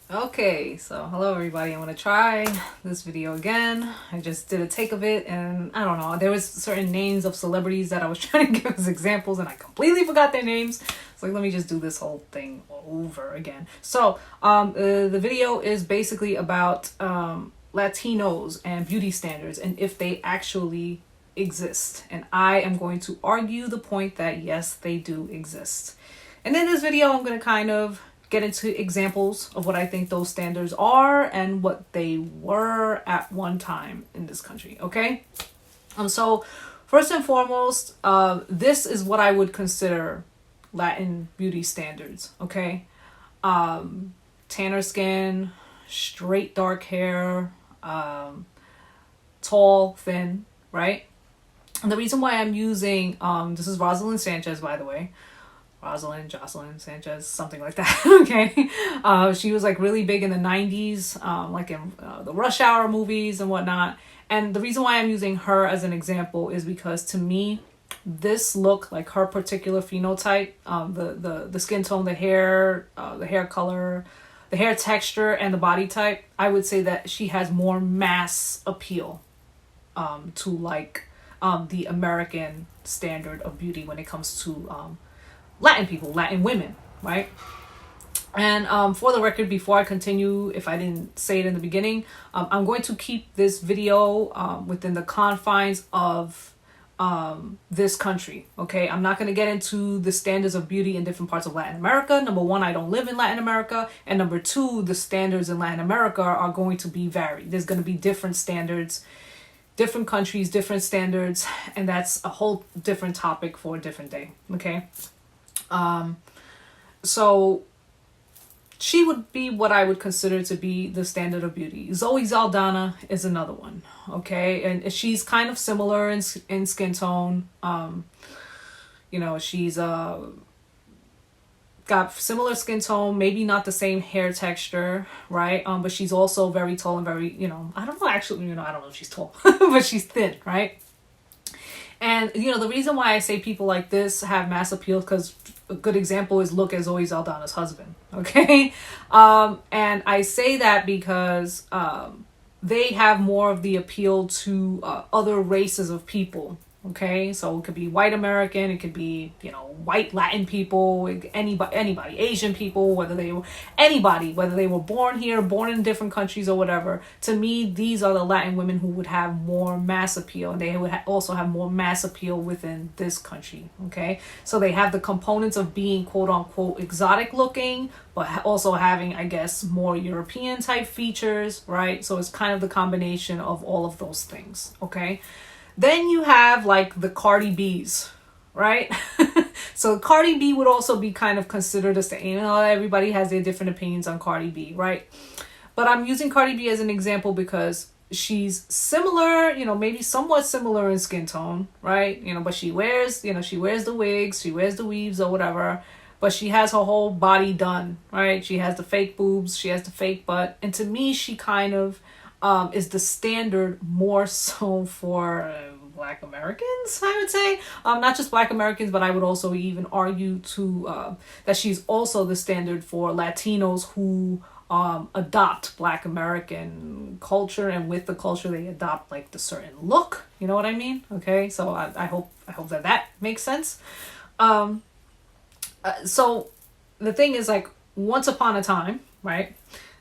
Okay, so hello everybody. I'm gonna try this video again. I just did a take of it, and I don't know. There was certain names of celebrities that I was trying to give as examples, and I completely forgot their names. So like, let me just do this whole thing over again. So, the video is basically about Latinos and beauty standards, and if they actually exist. And I am going to argue the point that yes, they do exist. And in this video, I'm gonna kind of get into examples of what I think those standards are and what they were at one time in this country. Okay. So first and foremost, this is what I would consider Latin beauty standards. Okay. Tanner skin, straight dark hair, tall, thin, right? And the reason why I'm using, this is Rosalind Sanchez, by the way. Jocelyn Sanchez, something like that. Okay. She was like really big in the 90s, like in the Rush Hour movies and whatnot. And the reason why I'm using her as an example is because to me, this look, like her particular phenotype, the skin tone, the hair color, the hair texture, and the body type, I would say that she has more mass appeal to like the American standard of beauty when it comes to Latin people, Latin women, right? And for the record, before I continue, if I didn't say it in the beginning, I'm going to keep this video within the confines of this country, okay? I'm not going to get into the standards of beauty in different parts of Latin America. Number one, I don't live in Latin America. And number two, the standards in Latin America are going to be varied. There's going to be different standards, different countries, different standards, and that's a whole different topic for a different day, okay? So she would be what I would consider to be the standard of beauty. Zoe Saldana is another one. Okay. And she's kind of similar in skin tone. She's, got similar skin tone, maybe not the same hair texture, right? But she's also very tall and very, I don't know, actually, I don't know if she's tall, but she's thin, right? And, the reason why I say people like this have mass appeal, because a good example is look at Zoe Saldana's husband, okay? And I say that because they have more of the appeal to other races of people, okay? So it could be white American, it could be, white Latin people, anybody, Asian people, whether they were born here, born in different countries or whatever. To me, these are the Latin women who would have more mass appeal, and they would also have more mass appeal within this country, okay? So they have the components of being quote unquote exotic looking, but also having, I guess, more European type features, right? So it's kind of the combination of all of those things, okay? Then you have like the Cardi B's, right? So Cardi B would also be kind of considered the same. Everybody has their different opinions on Cardi B, right? But I'm using Cardi B as an example because she's similar, maybe somewhat similar in skin tone, right? But she wears the wigs, she wears the weaves or whatever, but she has her whole body done, right? She has the fake boobs, she has the fake butt. And to me, she kind of is the standard more so for Black Americans, I would say. Not just Black Americans, but I would also even argue that she's also the standard for Latinos who adopt Black American culture, and with the culture they adopt like the certain look. You know what I mean? Okay, so I hope that makes sense. So the thing is, like, once upon a time, right?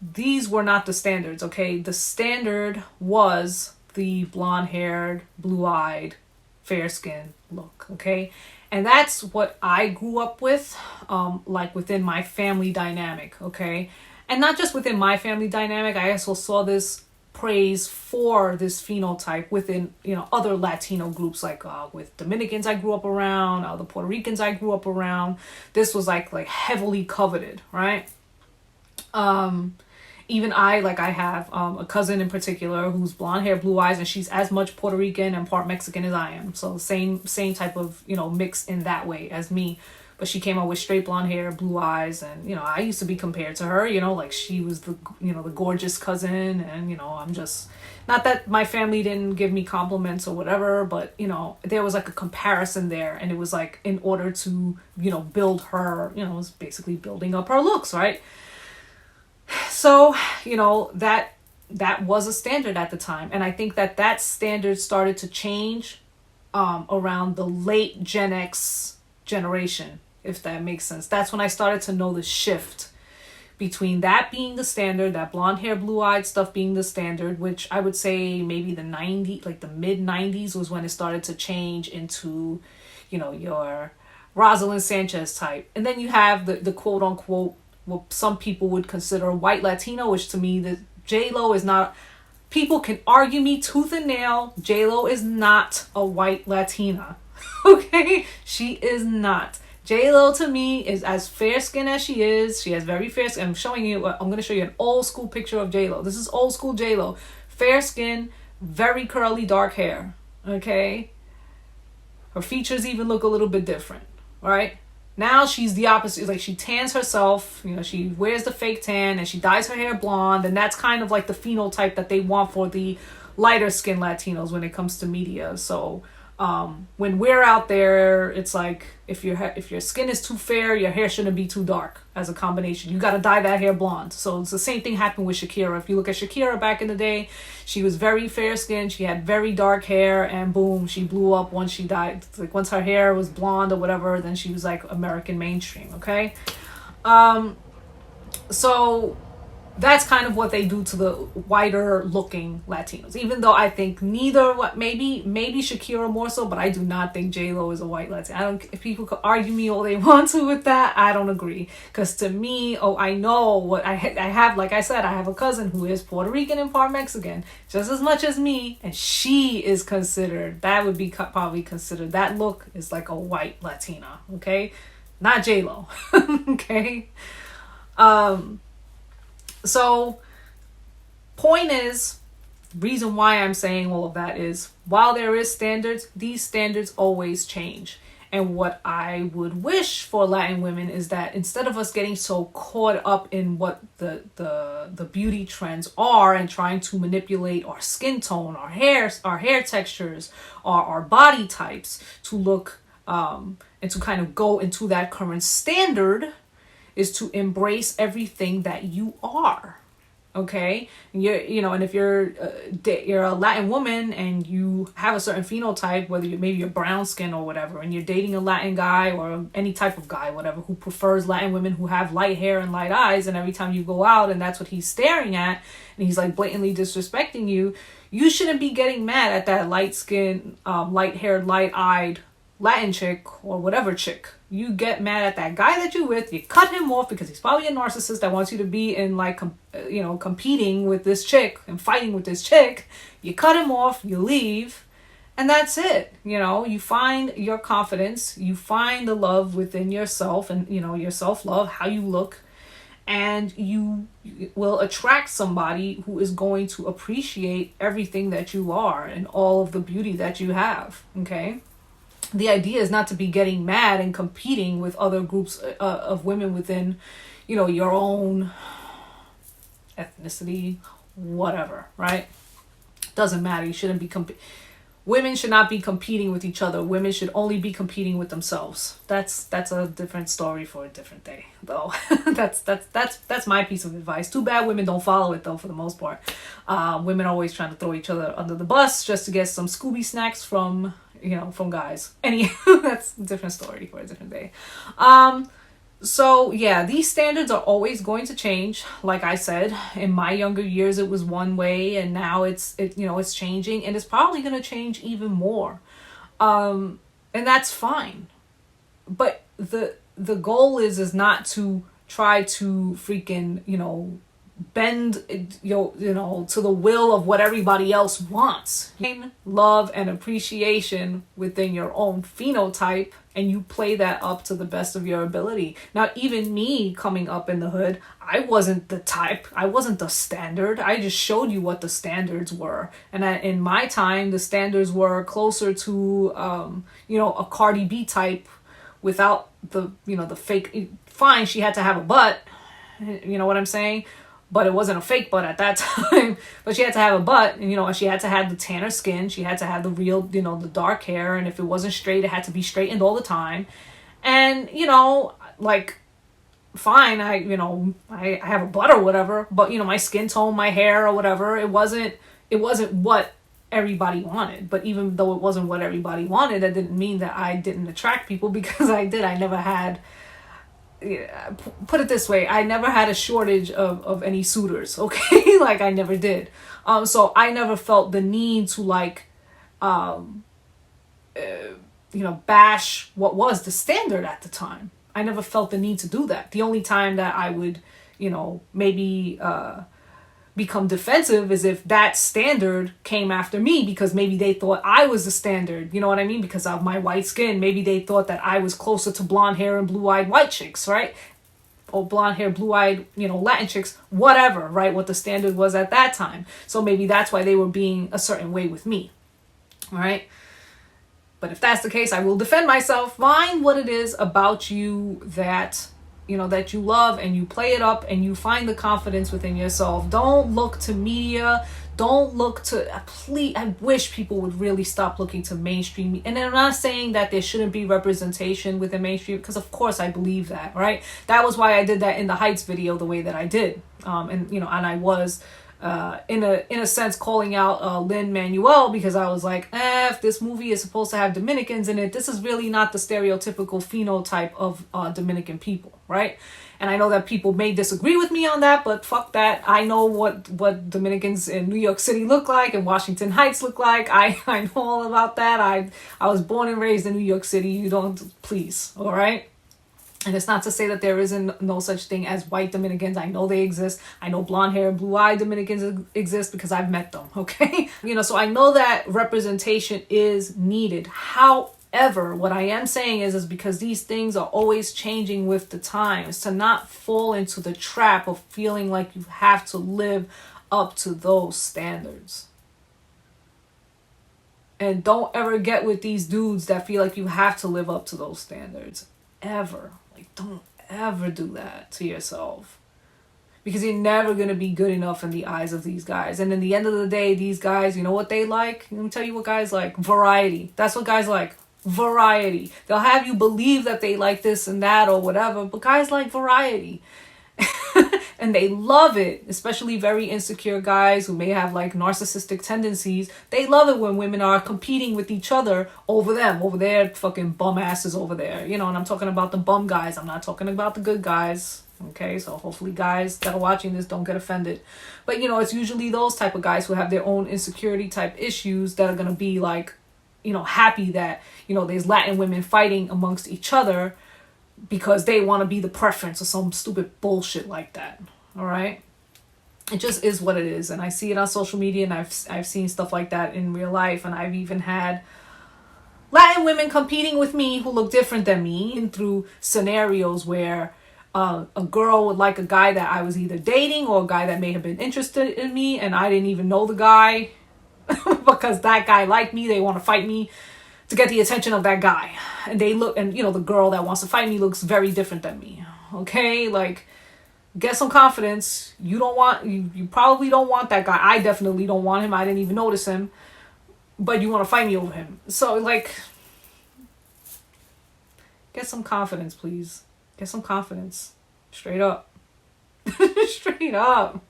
These were not the standards, okay? The standard was the blonde-haired, blue-eyed, fair-skinned look, okay? And that's what I grew up with, like within my family dynamic, okay? And not just within my family dynamic, I also saw this praise for this phenotype within, other Latino groups, like with Dominicans I grew up around, the Puerto Ricans I grew up around. This was like heavily coveted, right? Even I have a cousin in particular who's blonde hair, blue eyes, and she's as much Puerto Rican and part Mexican as I am. So same type of, mix in that way as me. But she came out with straight blonde hair, blue eyes, and, I used to be compared to her, like she was the gorgeous cousin. And, I'm just, not that my family didn't give me compliments or whatever, but, there was like a comparison there. And it was like, in order to, build her, it was basically building up her looks, right? So, that was a standard at the time. And I think that standard started to change around the late Gen X generation, if that makes sense. That's when I started to know the shift between that being the standard, that blonde hair, blue-eyed stuff being the standard, which I would say maybe the 90s, like the mid-90s was when it started to change into, your Rosalind Sanchez type. And then you have the quote-unquote, what some people would consider white Latino, which to me, the J-Lo is not... People can argue me tooth and nail. J-Lo is not a white Latina. Okay? She is not. J-Lo to me is as fair skinned as she is. She has very fair skin. I'm going to show you an old school picture of J-Lo. This is old school J-Lo. Fair skin, very curly dark hair. Okay? Her features even look a little bit different. Right? Now she's the opposite. Like, she tans herself. She wears the fake tan and she dyes her hair blonde. And that's kind of like the phenotype that they want for the lighter skinned Latinos when it comes to media. So when we're out there, it's like if your skin is too fair, your hair shouldn't be too dark as a combination. You got to dye that hair blonde. So it's the same thing happened with Shakira. If you look at Shakira back in the day, she was very fair skinned. She had very dark hair, and boom, she blew up once she dyed. Like, once her hair was blonde or whatever, then she was like American mainstream. Okay. So that's kind of what they do to the whiter looking Latinos. Even though I think maybe Shakira more so, but I do not think J-Lo is a white Latina. If people could argue me all they want to with that, I don't agree. Because to me, I know what I have, like I said, I have a cousin who is Puerto Rican and part Mexican, just as much as me, and she is considered, that would be probably considered, that look is like a white Latina, okay? Not J-Lo, okay? So, point is, reason why I'm saying all of that is, while there is standards, these standards always change. And what I would wish for Latin women is that instead of us getting so caught up in what the beauty trends are and trying to manipulate our skin tone, our hair textures, our body types to look and to kind of go into that current standard, is to embrace everything that you are. Okay, and and if you're a Latin woman and you have a certain phenotype, whether maybe you're brown skin or whatever, and you're dating a Latin guy or any type of guy, whatever, who prefers Latin women who have light hair and light eyes, and every time you go out and that's what he's staring at, and he's like blatantly disrespecting you, you shouldn't be getting mad at that light skin, light haired, light eyed Latin chick or whatever chick. You get mad at that guy that you're with, you cut him off because he's probably a narcissist that wants you to be in competing with this chick and fighting with this chick. You cut him off, you leave, and that's it. You find your confidence, you find the love within yourself and, your self-love, how you look, and you will attract somebody who is going to appreciate everything that you are and all of the beauty that you have, okay? The idea is not to be getting mad and competing with other groups of women within, your own ethnicity, whatever, right? Doesn't matter. You shouldn't be women should not be competing with each other. Women should only be competing with themselves. That's a different story for a different day, though. that's my piece of advice. Too bad women don't follow it, though, for the most part. Women are always trying to throw each other under the bus just to get some Scooby snacks from guys. That's a different story for a different day. So yeah, these standards are always going to change. Like I said, in my younger years, it was one way, and now it's changing, and it's probably going to change even more. And that's fine. But the goal is not to try to freaking, bend to the will of what everybody else wants. Love and appreciation within your own phenotype, and you play that up to the best of your ability. Now, even me coming up in the hood, I wasn't the type, I wasn't the standard. I just showed you what the standards were. And in my time, the standards were closer to a Cardi B type without the fake. Fine, she had to have a butt, you know what I'm saying? But it wasn't a fake butt at that time. But she had to have a butt, and she had to have the tanner skin. She had to have the real, the dark hair. And if it wasn't straight, it had to be straightened all the time. And, fine. I have a butt or whatever, but my skin tone, my hair or whatever, it wasn't what everybody wanted. But even though it wasn't what everybody wanted, that didn't mean that I didn't attract people, because I did. I never had, put it this way, I never had a shortage of any suitors. Okay. Like, I never did. So I never felt the need to like, bash what was the standard at the time. I never felt the need to do that. The only time that I would, maybe become defensive is if that standard came after me, because maybe they thought I was the standard. You know what I mean? Because of my white skin. Maybe they thought that I was closer to blonde hair and blue-eyed white chicks, right? Or blonde hair, blue-eyed, Latin chicks, whatever, right? What the standard was at that time. So maybe that's why they were being a certain way with me, all right? But if that's the case, I will defend myself. Find what it is about you that, that you love, and you play it up, and you find the confidence within yourself. Don't look to media. Don't look to, please, I wish people would really stop looking to mainstream. And I'm not saying that there shouldn't be representation within mainstream, because of course I believe that, right? That was why I did that in the Heights video the way that I did. And I was, in a sense, calling out Lin-Manuel, because I was like, if this movie is supposed to have Dominicans in it, this is really not the stereotypical phenotype of Dominican people, right? And I know that people may disagree with me on that, but fuck that. I know what Dominicans in New York City look like, and Washington Heights look like. I know all about that. I was born and raised in New York City. You don't, please, all right? And it's not to say that there isn't no such thing as white Dominicans. I know they exist. I know blonde hair and blue-eyed Dominicans exist, because I've met them, okay? So I know that representation is needed. However, what I am saying is because these things are always changing with the times, to not fall into the trap of feeling like you have to live up to those standards. And don't ever get with these dudes that feel like you have to live up to those standards. Ever. Like, don't ever do that to yourself, because you're never going to be good enough in the eyes of these guys. And in the end of the day, these guys, you know what they like? Let me tell you what guys like. Variety. That's what guys like. Variety. They'll have you believe that they like this and that or whatever, but guys like variety. And they love it, especially very insecure guys who may have like narcissistic tendencies. They love it when women are competing with each other over them, over their fucking bum asses over there. And I'm talking about the bum guys. I'm not talking about the good guys. Okay, so hopefully guys that are watching this don't get offended. But it's usually those type of guys who have their own insecurity type issues that are going to be like, happy that, there's Latin women fighting amongst each other, because they want to be the preference or some stupid bullshit like that. All right. It just is what it is. And I see it on social media, and I've seen stuff like that in real life. And I've even had Latin women competing with me who look different than me, and through scenarios where a girl would like a guy that I was either dating, or a guy that may have been interested in me, and I didn't even know the guy because that guy liked me. They want to fight me to get the attention of that guy. And they look, and the girl that wants to fight me looks very different than me. Okay? Like, get some confidence. You probably don't want that guy. I definitely don't want him. I didn't even notice him. But you want to fight me over him. So, like, get some confidence, please. Get some confidence. Straight up. Straight up.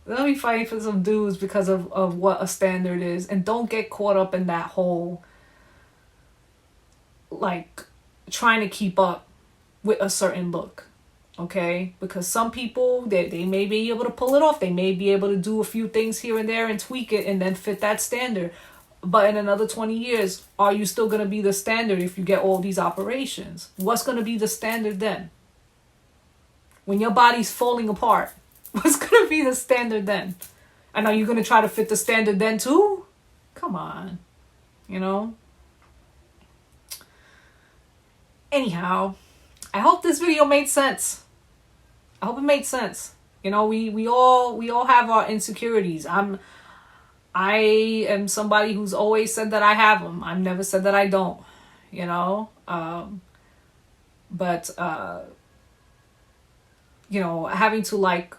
Don't be fighting for some dudes because of what a standard is. And don't get caught up in that whole, like, trying to keep up with a certain look. Okay? Because some people, they may be able to pull it off. They may be able to do a few things here and there and tweak it and then fit that standard. But in another 20 years, are you still going to be the standard if you get all these operations? What's going to be the standard then? When your body's falling apart, what's going to be the standard then? And are you going to try to fit the standard then too? Come on. Anyhow, I hope this video made sense. I hope it made sense. We all have our insecurities. I am somebody who's always said that I have them. I've never said that I don't, but having to like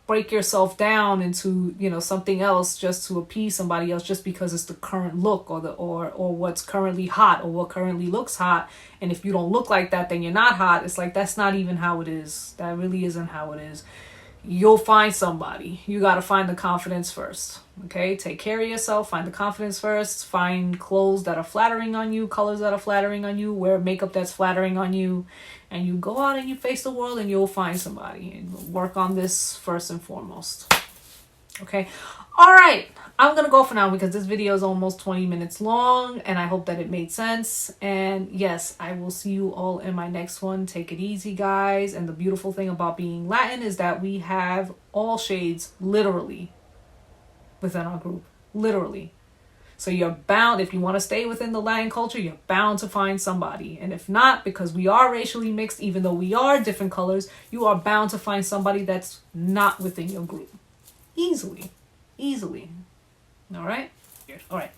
break yourself down into, you know, something else just to appease somebody else, just because it's the current look, or what's currently hot, or what currently looks hot. And if you don't look like that, then you're not hot. It's like, that's not even how it is. That really isn't how it is. You'll find somebody. You got to find the confidence first. Okay, take care of yourself. Find the confidence first. Find clothes that are flattering on you, colors that are flattering on you, wear makeup that's flattering on you, and you go out and you face the world, and you'll find somebody. And work on this first and foremost. Okay, all right. I'm gonna go for now because this video is almost 20 minutes long, and I hope that it made sense. And yes, I will see you all in my next one. Take it easy, guys. And the beautiful thing about being Latin is that we have all shades literally within our group. Literally. So you're bound, if you want to stay within the Latin culture, you're bound to find somebody. And if not, because we are racially mixed, even though we are different colors, you are bound to find somebody that's not within your group. Easily. All right? All right.